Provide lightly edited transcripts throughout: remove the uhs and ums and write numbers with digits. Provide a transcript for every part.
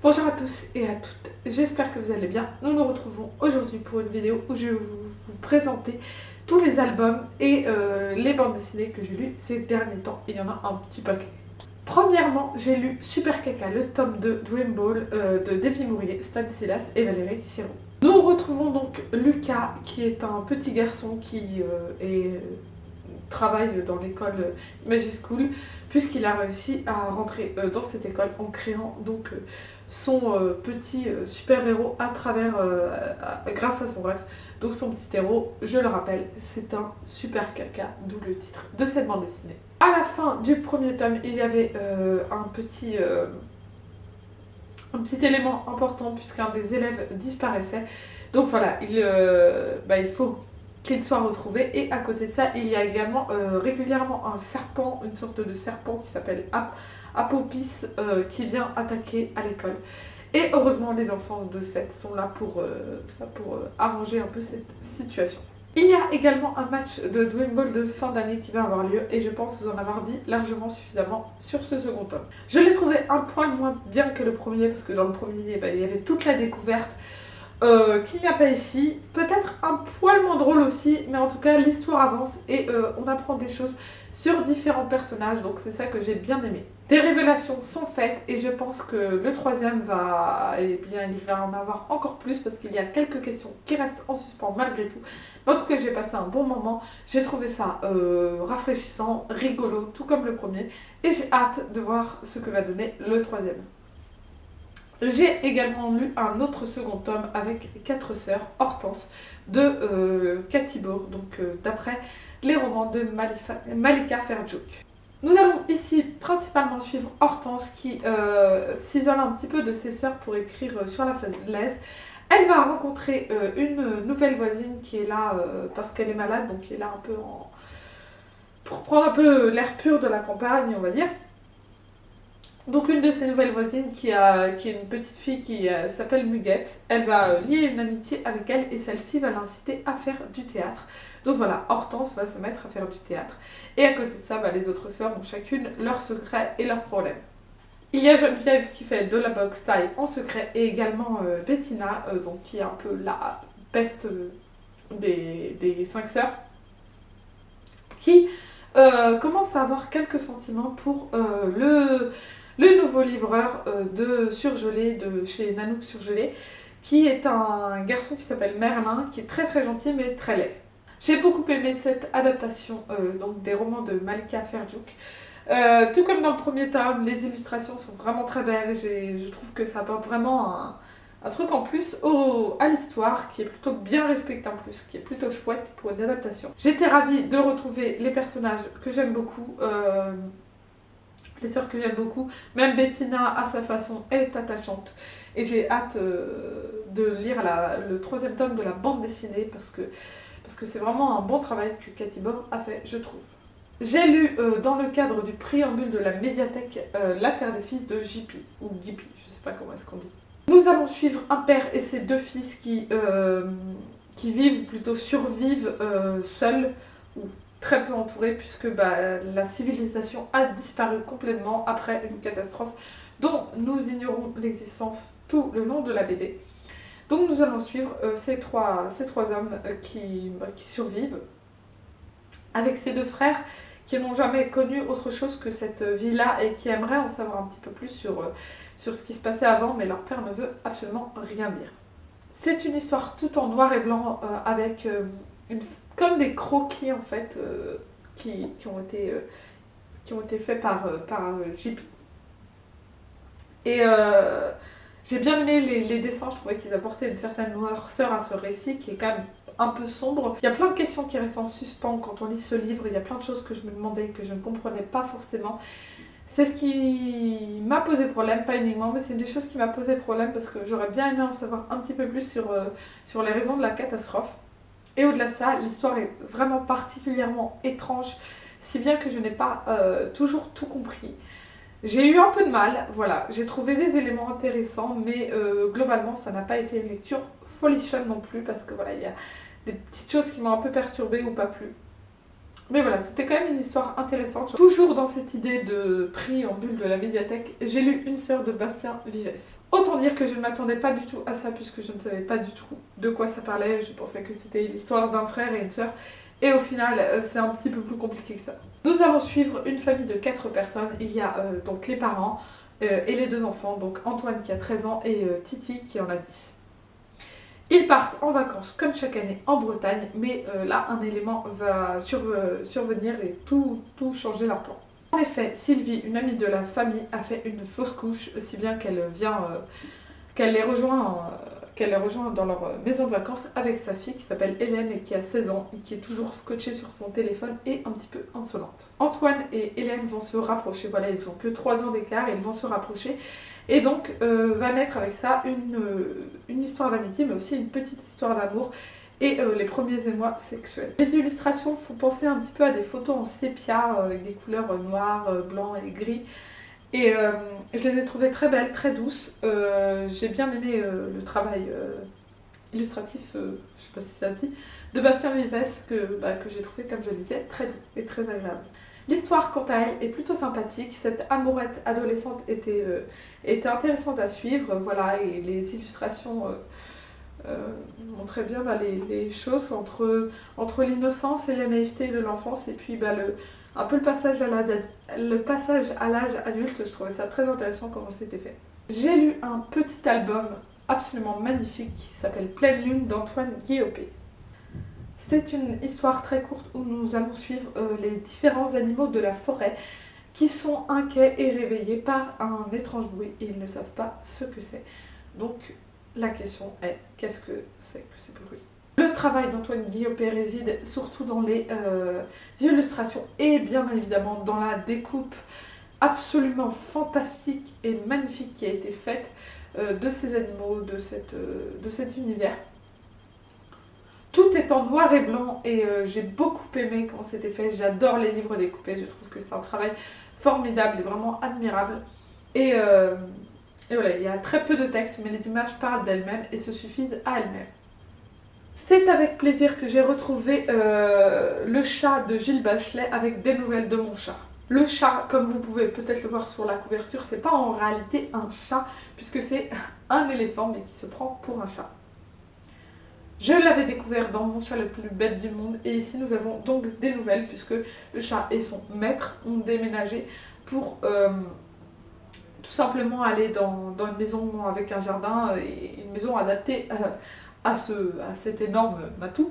Bonjour à tous et à toutes, j'espère que vous allez bien. Nous nous retrouvons aujourd'hui pour une vidéo où je vais vous présenter tous les albums et les bandes dessinées que j'ai lues ces derniers temps. Il y en a un petit paquet. Premièrement, j'ai lu Super Caca, le tome 2 Dream Ball de Davy Mourier, Stanislas et Valérie Siro. Nous retrouvons donc Lucas qui est un petit garçon qui travaille dans l'école Magic School puisqu'il a réussi à rentrer dans cette école en créant donc son petit super-héros à travers, grâce à son rêve. Donc son petit héros, je le rappelle, c'est un super caca, d'où le titre de cette bande dessinée. À la fin du premier tome, il y avait un petit élément important puisqu'un des élèves disparaissait. Donc voilà, il faut qu'il soit retrouvé. Et à côté de ça, il y a également régulièrement un serpent, une sorte de serpent qui s'appelle Apopis qui vient attaquer à l'école. Et heureusement, les enfants de 7 sont là pour arranger un peu cette situation. Il y a également un match de Dream Ball de fin d'année qui va avoir lieu et je pense vous en avoir dit largement suffisamment sur ce second tome. Je l'ai trouvé un poil moins bien que le premier parce que dans le premier, il y avait toute la découverte qu'il n'y a pas ici. Peut-être un poil moins drôle aussi, mais en tout cas l'histoire avance et on apprend des choses sur différents personnages, donc c'est ça que j'ai bien aimé. Des révélations sont faites et je pense que le troisième il va en avoir encore plus parce qu'il y a quelques questions qui restent en suspens malgré tout. Mais en tout cas j'ai passé un bon moment, j'ai trouvé ça rafraîchissant, rigolo, tout comme le premier et j'ai hâte de voir ce que va donner le troisième. J'ai également lu un autre second tome avec 4 sœurs, Hortense, de Cathy Bohr, donc d'après les romans de Malika Ferjuk. Nous allons ici principalement suivre Hortense qui s'isole un petit peu de ses sœurs pour écrire sur la falaise. Elle va rencontrer une nouvelle voisine qui est là parce qu'elle est malade, donc qui est là un peu pour prendre un peu l'air pur de la campagne, on va dire. Donc une de ces nouvelles voisines qui est une petite fille qui s'appelle Muguette, elle va lier une amitié avec elle et celle-ci va l'inciter à faire du théâtre. Donc voilà, Hortense va se mettre à faire du théâtre. Et à côté de ça, les autres sœurs ont chacune leurs secrets et leurs problèmes. Il y a Geneviève qui fait de la boxe taille en secret et également Bettina, donc qui est un peu la peste des 5 sœurs, qui commence à avoir quelques sentiments pour le nouveau livreur de surgelé de chez Nanook Surgelé, qui est un garçon qui s'appelle Merlin, qui est très très gentil mais très laid. J'ai beaucoup aimé cette adaptation donc des romans de Malika Ferjuk. Tout comme dans le premier tome, les illustrations sont vraiment très belles. Je trouve que ça apporte vraiment un truc en plus à l'histoire qui est plutôt bien respecté en plus, qui est plutôt chouette pour une adaptation. J'étais ravie de retrouver les personnages que j'aime beaucoup. Les sœurs que j'aime beaucoup, même Bettina à sa façon est attachante et j'ai hâte de lire le 3e tome de la bande dessinée parce que c'est vraiment un bon travail que Cathy Bohr a fait, je trouve. J'ai lu dans le cadre du préambule de la médiathèque La Terre des Fils de JP, ou JP, je sais pas comment est-ce qu'on dit. Nous allons suivre un père et ses 2 fils qui vivent, ou plutôt survivent seuls, ou très peu entourés puisque la civilisation a disparu complètement après une catastrophe dont nous ignorons l'existence tout le long de la BD. Donc nous allons suivre ces trois hommes qui survivent avec ces 2 frères qui n'ont jamais connu autre chose que cette vie-là et qui aimeraient en savoir un petit peu plus sur ce qui se passait avant, mais leur père ne veut absolument rien dire. C'est une histoire tout en noir et blanc avec comme des croquis en fait qui ont été faits par JP. Et j'ai bien aimé les dessins, je trouvais qu'ils apportaient une certaine noirceur à ce récit qui est quand même un peu sombre. Il y a plein de questions qui restent en suspens quand on lit ce livre, il y a plein de choses que je me demandais, que je ne comprenais pas forcément. C'est ce qui m'a posé problème, pas uniquement, mais c'est une des choses qui m'a posé problème parce que j'aurais bien aimé en savoir un petit peu plus sur les raisons de la catastrophe. Et au-delà de ça, l'histoire est vraiment particulièrement étrange, si bien que je n'ai pas toujours tout compris. J'ai eu un peu de mal, voilà, j'ai trouvé des éléments intéressants, mais globalement ça n'a pas été une lecture folichonne non plus, parce que voilà, il y a des petites choses qui m'ont un peu perturbée ou pas plu. Mais voilà, c'était quand même une histoire intéressante. Toujours dans cette idée de prix en bulle de la médiathèque, j'ai lu Une sœur de Bastien Vives. Autant dire que je ne m'attendais pas du tout à ça, puisque je ne savais pas du tout de quoi ça parlait. Je pensais que c'était l'histoire d'un frère et une sœur. Et au final, c'est un petit peu plus compliqué que ça. Nous allons suivre une famille de 4 personnes. Il y a donc les parents et les 2 enfants, donc Antoine qui a 13 ans et Titi qui en a 10. Ils partent en vacances comme chaque année en Bretagne, mais là un élément va survenir et tout changer leur plan. En effet, Sylvie, une amie de la famille, a fait une fausse couche, si bien qu'elle les rejoint dans leur maison de vacances avec sa fille qui s'appelle Hélène et qui a 16 ans et qui est toujours scotchée sur son téléphone et un petit peu insolente. Antoine et Hélène vont se rapprocher, voilà, ils n'ont que 3 ans d'écart et ils vont se rapprocher. Et donc va naître avec ça une histoire d'amitié, mais aussi une petite histoire d'amour et les premiers émois sexuels. Les illustrations font penser un petit peu à des photos en sépia avec des couleurs noires, blanc et gris. Et je les ai trouvées très belles, très douces. J'ai bien aimé le travail illustratif, je ne sais pas si ça se dit, de Bastien Vives que j'ai trouvé, comme je le disais, très doux et très agréable. L'histoire, quant à elle, est plutôt sympathique. Cette amourette adolescente était intéressante à suivre. Voilà, et les illustrations montraient bien les choses entre l'innocence et la naïveté de l'enfance. Et puis un peu le passage à l'âge adulte. Je trouvais ça très intéressant comment c'était fait. J'ai lu un petit album absolument magnifique qui s'appelle Pleine Lune d'Antoine Guillaupe. C'est une histoire très courte où nous allons suivre les différents animaux de la forêt qui sont inquiets et réveillés par un étrange bruit et ils ne savent pas ce que c'est. Donc la question est, qu'est-ce que c'est que ce bruit ? Le travail d'Antoine Guillaupe réside surtout dans les illustrations et bien évidemment dans la découpe absolument fantastique et magnifique qui a été faite de ces animaux, de cet univers. Tout est en noir et blanc et j'ai beaucoup aimé comment c'était fait. J'adore les livres découpés, je trouve que c'est un travail formidable et vraiment admirable. Et voilà, il y a très peu de texte, mais les images parlent d'elles-mêmes et se suffisent à elles-mêmes. C'est avec plaisir que j'ai retrouvé le chat de Gilles Bachelet avec des nouvelles de mon chat. Le chat, comme vous pouvez peut-être le voir sur la couverture, c'est pas en réalité un chat, puisque c'est un éléphant, mais qui se prend pour un chat. Je l'avais découvert dans Mon chat le plus bête du monde et ici nous avons donc des nouvelles puisque le chat et son maître ont déménagé pour tout simplement aller dans une maison avec un jardin et une maison adaptée à cet énorme matou.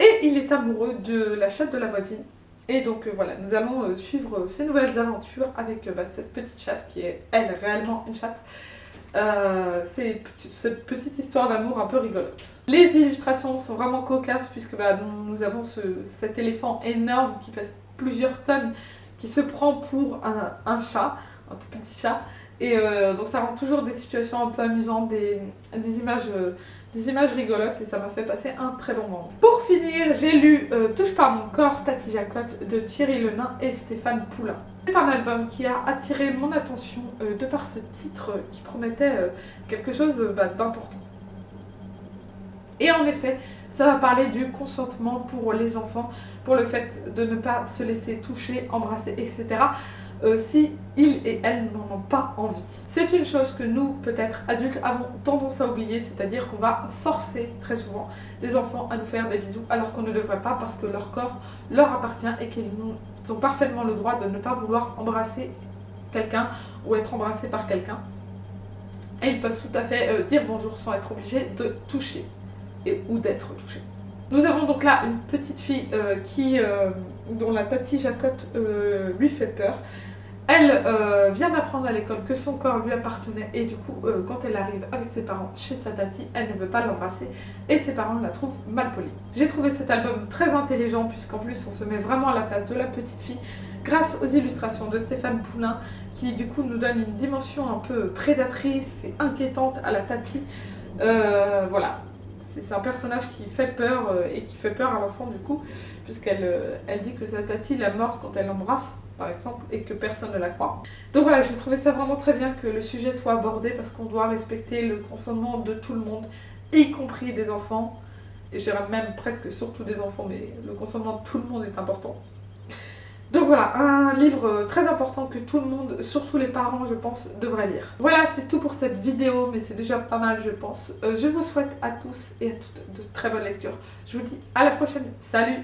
Et il est amoureux de la chatte de la voisine. Et donc voilà, nous allons suivre ces nouvelles aventures avec cette petite chatte qui est elle réellement une chatte. C'est cette petite histoire d'amour un peu rigolote. Les illustrations sont vraiment cocasses puisque nous avons cet éléphant énorme qui pèse plusieurs tonnes qui se prend pour un chat, un tout petit chat. Et donc ça rend toujours des situations un peu amusantes, des images rigolotes et ça m'a fait passer un très bon moment. Pour finir, j'ai lu Touche pas à mon corps, Tati Jacotte de Thierry Lenain et Stéphane Poulain. C'est un album qui a attiré mon attention de par ce titre qui promettait quelque chose d'important. Et en effet, ça va parler du consentement pour les enfants, pour le fait de ne pas se laisser toucher, embrasser, etc. Si ils et elles n'en ont pas envie. C'est une chose que nous, peut-être adultes, avons tendance à oublier, c'est-à-dire qu'on va forcer très souvent des enfants à nous faire des bisous alors qu'on ne devrait pas parce que leur corps leur appartient et qu'ils ont parfaitement le droit de ne pas vouloir embrasser quelqu'un ou être embrassés par quelqu'un. Et ils peuvent tout à fait dire bonjour sans être obligés de toucher ou d'être touchés. Nous avons donc là une petite fille dont la Tati Jacotte lui fait peur. Elle vient d'apprendre à l'école que son corps lui appartenait et du coup, quand elle arrive avec ses parents chez sa Tati, elle ne veut pas l'embrasser et ses parents la trouvent mal polie. J'ai trouvé cet album très intelligent puisqu'en plus on se met vraiment à la place de la petite fille grâce aux illustrations de Stéphane Poulain qui du coup nous donne une dimension un peu prédatrice et inquiétante à la Tati. Voilà, c'est un personnage qui fait peur et qui fait peur à l'enfant du coup puisqu'elle dit que sa Tati la mord quand elle l'embrasse par exemple, et que personne ne la croit. Donc voilà, j'ai trouvé ça vraiment très bien que le sujet soit abordé parce qu'on doit respecter le consentement de tout le monde, y compris des enfants. et je dirais même presque surtout des enfants, mais le consentement de tout le monde est important. Donc voilà, un livre très important que tout le monde, surtout les parents je pense, devraient lire. Voilà, c'est tout pour cette vidéo, mais c'est déjà pas mal je pense. Je vous souhaite à tous et à toutes de très bonnes lectures. Je vous dis à la prochaine, salut!